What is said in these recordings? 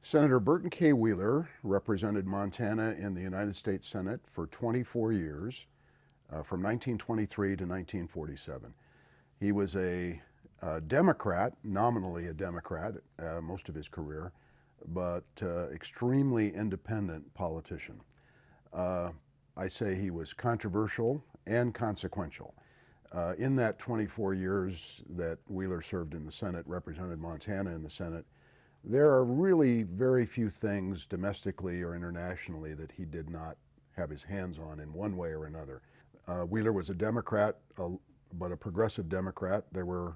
Senator Burton K. Wheeler represented Montana in the United States Senate for 24 years, from 1923 to 1947. He was a Democrat, nominally a Democrat, most of his career, but extremely independent politician. I say he was controversial and consequential. In that 24 years that Wheeler served in the Senate, represented Montana in the Senate, there are really very few things domestically or internationally that he did not have his hands on in one way or another. Wheeler was a Democrat, but a progressive Democrat. There were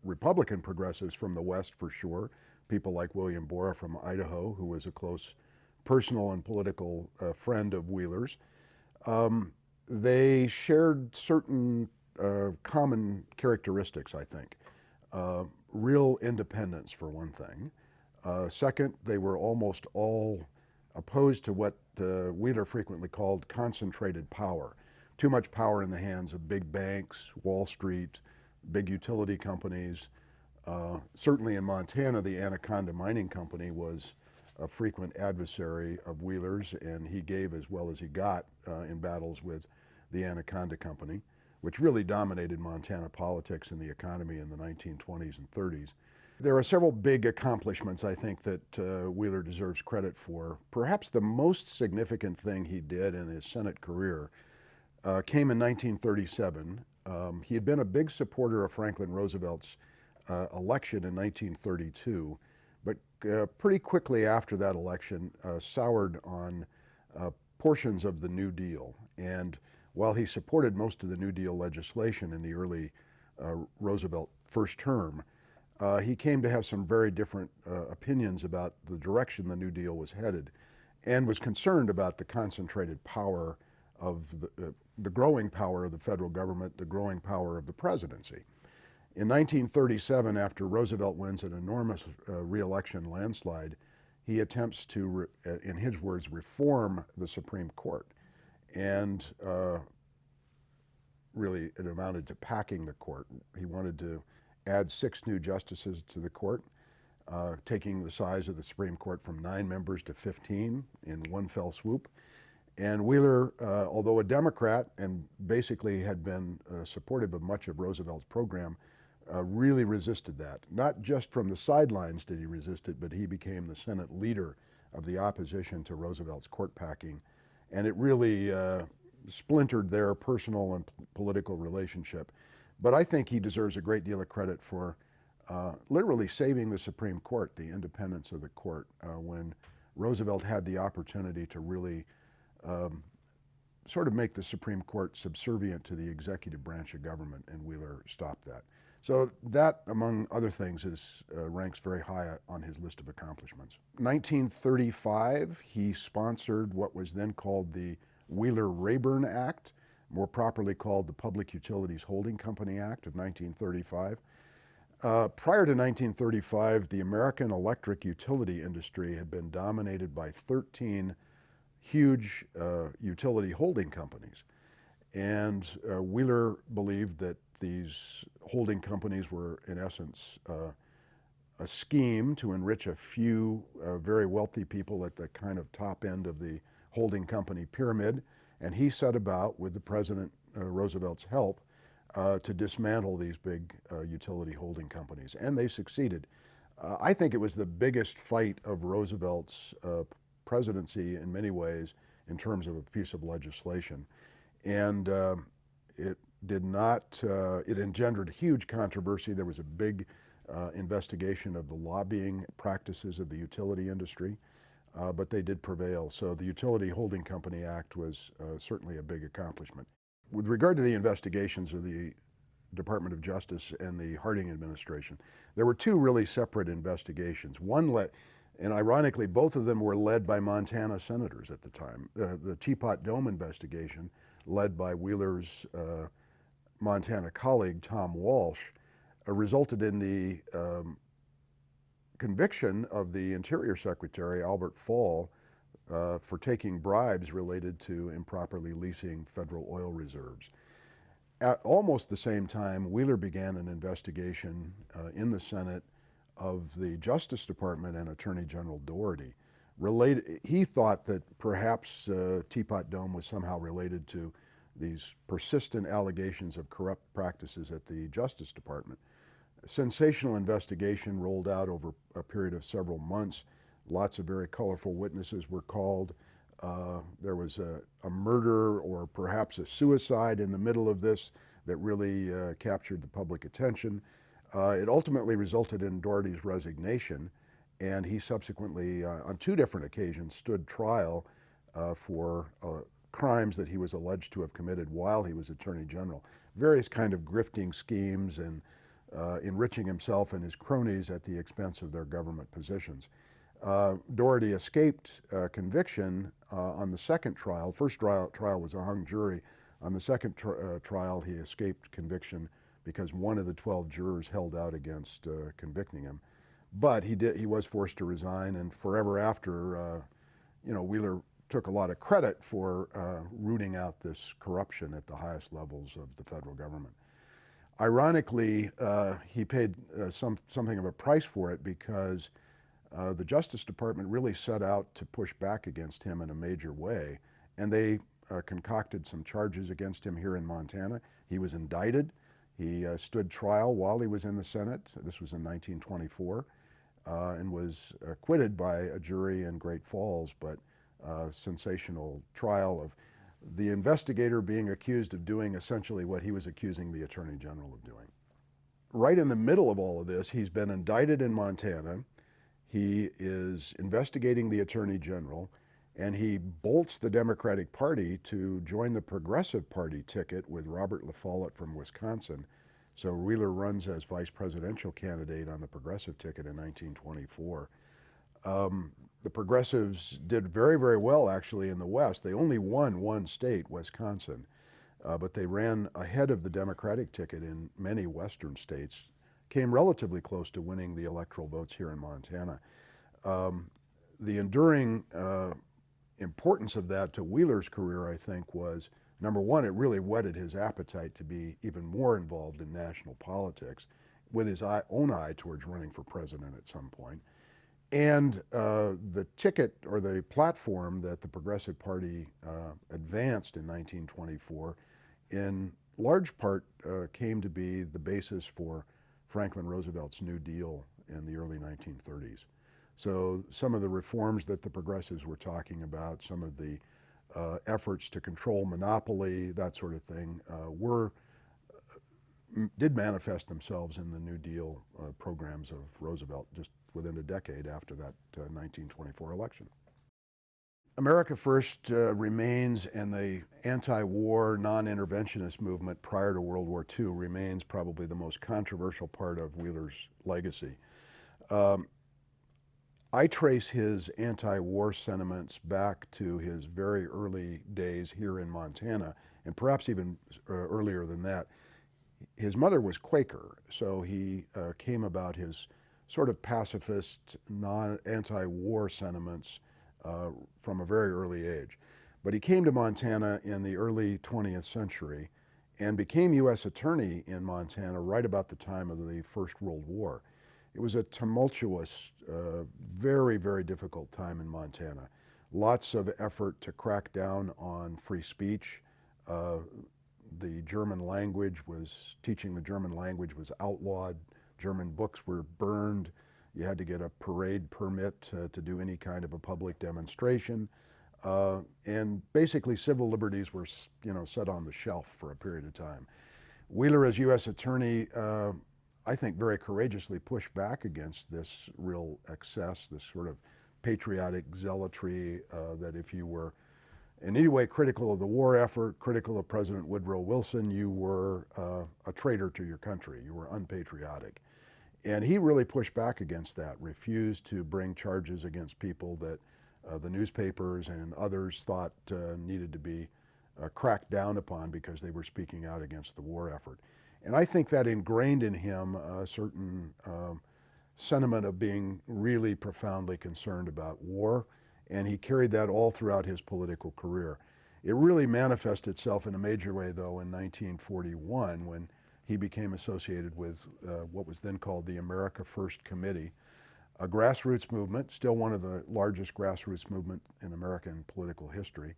Republican progressives from the West for sure, people like William Borah from Idaho, who was a close personal and political friend of Wheeler's. They shared certain common characteristics, I think. Real independence, for one thing. Second, they were almost all opposed to what Wheeler frequently called concentrated power. Too much power in the hands of big banks, Wall Street, big utility companies. Certainly in Montana, the Anaconda Mining Company was a frequent adversary of Wheeler's, and he gave as well as he got in battles with the Anaconda Company, which really dominated Montana politics and the economy in the 1920s and 30s. There are several big accomplishments, I think, that Wheeler deserves credit for. Perhaps the most significant thing he did in his Senate career came in 1937. He had been a big supporter of Franklin Roosevelt's election in 1932, but pretty quickly after that election soured on portions of the New Deal. And while he supported most of the New Deal legislation in the early Roosevelt first term, he came to have some very different opinions about the direction the New Deal was headed, and was concerned about the concentrated power of the growing power of the federal government, the growing power of the presidency. In 1937, after Roosevelt wins an enormous re-election landslide, he attempts to, in his words, reform the Supreme Court. And really it amounted to packing the court. He wanted to add 6 new justices to the court, taking the size of the Supreme Court from 9 members to 15 in one fell swoop. And Wheeler, although a Democrat and basically had been supportive of much of Roosevelt's program, really resisted that. Not just from the sidelines did he resist it, but he became the Senate leader of the opposition to Roosevelt's court packing. And it really splintered their personal and political relationship. But I think he deserves a great deal of credit for literally saving the Supreme Court, the independence of the court, when Roosevelt had the opportunity to really sort of make the Supreme Court subservient to the executive branch of government, and Wheeler stopped that. So that, among other things, ranks very high on his list of accomplishments. 1935, he sponsored what was then called the Wheeler-Rayburn Act, more properly called the Public Utilities Holding Company Act of 1935. Prior to 1935, the American electric utility industry had been dominated by 13 huge utility holding companies. And Wheeler believed that these holding companies were, in essence, a scheme to enrich a few very wealthy people at the kind of top end of the holding company pyramid. And he set about, with the President Roosevelt's help, to dismantle these big utility holding companies. And they succeeded. I think it was the biggest fight of Roosevelt's presidency in many ways in terms of a piece of legislation. And it engendered huge controversy. There was a big investigation of the lobbying practices of the utility industry, but they did prevail. So the Utility Holding Company Act was certainly a big accomplishment. With regard to the investigations of the Department of Justice and the Harding administration, there were 2 really separate investigations. And ironically, both of them were led by Montana senators at the time. The Teapot Dome investigation, led by Wheeler's Montana colleague, Tom Walsh, resulted in the conviction of the Interior Secretary, Albert Fall, for taking bribes related to improperly leasing federal oil reserves. At almost the same time, Wheeler began an investigation in the Senate of the Justice Department and Attorney General Doherty. He thought that perhaps Teapot Dome was somehow related to these persistent allegations of corrupt practices at the Justice Department. A sensational investigation rolled out over a period of several months. Lots of very colorful witnesses were called. There was a murder or perhaps a suicide in the middle of this that really captured the public attention. It ultimately resulted in Doherty's resignation, and he subsequently, on 2 different occasions, stood trial for crimes that he was alleged to have committed while he was Attorney General. Various kind of grifting schemes and enriching himself and his cronies at the expense of their government positions. Doherty escaped conviction on the second trial. First trial was a hung jury. On the second trial, he escaped conviction because one of the 12 jurors held out against convicting him. But he was forced to resign, and forever after, Wheeler took a lot of credit for rooting out this corruption at the highest levels of the federal government. Ironically, he paid something of a price for it because the Justice Department really set out to push back against him in a major way, and they concocted some charges against him here in Montana. He was indicted. He stood trial while he was in the Senate. This was in 1924, and was acquitted by a jury in Great Falls, but sensational trial of the investigator being accused of doing essentially what he was accusing the Attorney General of doing. Right in the middle of all of this, he's been indicted in Montana. He is investigating the Attorney General, and he bolts the Democratic Party to join the Progressive Party ticket with Robert La Follette from Wisconsin. So Wheeler runs as vice presidential candidate on the Progressive ticket in 1924. The Progressives did very, very well actually in the West. They only won one state, Wisconsin, but they ran ahead of the Democratic ticket in many Western states, came relatively close to winning the electoral votes here in Montana. The enduring importance of that to Wheeler's career, I think, was, number one, it really whetted his appetite to be even more involved in national politics with his own eye towards running for president at some point. And the ticket or the platform that the Progressive Party advanced in 1924 in large part came to be the basis for Franklin Roosevelt's New Deal in the early 1930s. So some of the reforms that the progressives were talking about, some of the efforts to control monopoly, that sort of thing, did manifest themselves in the New Deal programs of Roosevelt just within a decade after that 1924 election. America First remains, and the anti-war, non-interventionist movement prior to World War II remains probably the most controversial part of Wheeler's legacy. I trace his anti-war sentiments back to his very early days here in Montana, and perhaps even earlier than that. His mother was Quaker, so he came about his sort of pacifist, anti-war sentiments from a very early age. But he came to Montana in the early 20th century and became U.S. Attorney in Montana right about the time of the First World War. It was a tumultuous, very, very difficult time in Montana. Lots of effort to crack down on free speech. The German language teaching the German language was outlawed. German books were burned. You had to get a parade permit to do any kind of a public demonstration. And basically civil liberties were, set on the shelf for a period of time. Wheeler, as U.S. Attorney, I think very courageously pushed back against this real excess, this sort of patriotic zealotry that if you were in any way critical of the war effort, critical of President Woodrow Wilson, you were a traitor to your country. You were unpatriotic. And he really pushed back against that, refused to bring charges against people that the newspapers and others thought needed to be cracked down upon because they were speaking out against the war effort. And I think that ingrained in him a certain sentiment of being really profoundly concerned about war, and he carried that all throughout his political career. It really manifested itself in a major way, though, in 1941 when he became associated with what was then called the America First Committee, a grassroots movement, still one of the largest grassroots movement in American political history.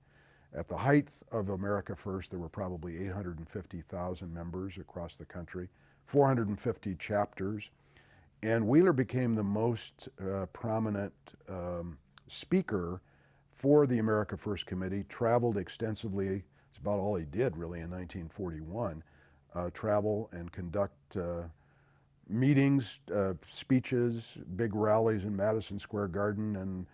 At the height of America First, there were probably 850,000 members across the country, 450 chapters, and Wheeler became the most prominent speaker for the America First Committee, traveled extensively. It's about all he did really in 1941, travel and conduct meetings, speeches, big rallies in Madison Square Garden and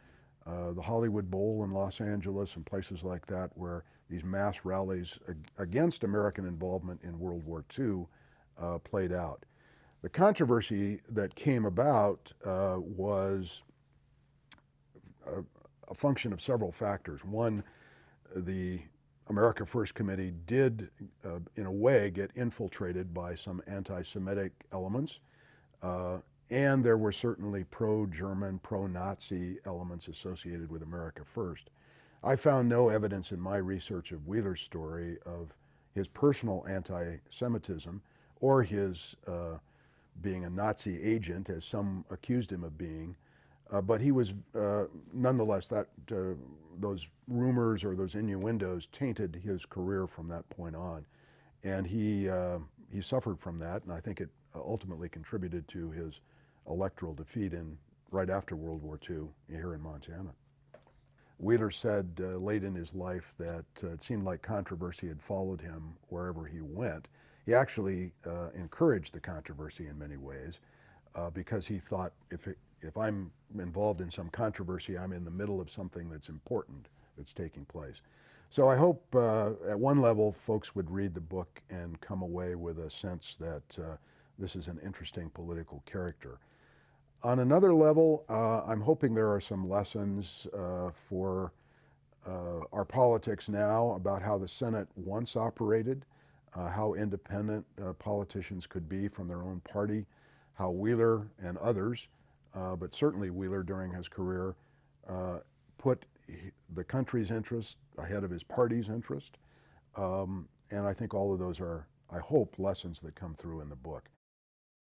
the Hollywood Bowl in Los Angeles and places like that, where these mass rallies against American involvement in World War II played out. The controversy that came about was a function of several factors. One, the America First Committee did, in a way, get infiltrated by some anti-Semitic elements, and there were certainly pro-German, pro-Nazi elements associated with America First. I found no evidence in my research of Wheeler's story of his personal anti-Semitism or his being a Nazi agent, as some accused him of being, but he was nonetheless, those rumors or those innuendos tainted his career from that point on, and he suffered from that, and I think it ultimately contributed to his electoral defeat right after World War II here in Montana. Wheeler said late in his life that it seemed like controversy had followed him wherever he went. He actually encouraged the controversy in many ways because he thought if I'm involved in some controversy, I'm in the middle of something that's important that's taking place. So I hope at one level folks would read the book and come away with a sense that this is an interesting political character. On another level, I'm hoping there are some lessons for our politics now about how the Senate once operated, how independent politicians could be from their own party, how Wheeler and others, but certainly Wheeler during his career, put the country's interest ahead of his party's interest. And I think all of those are, I hope, lessons that come through in the book.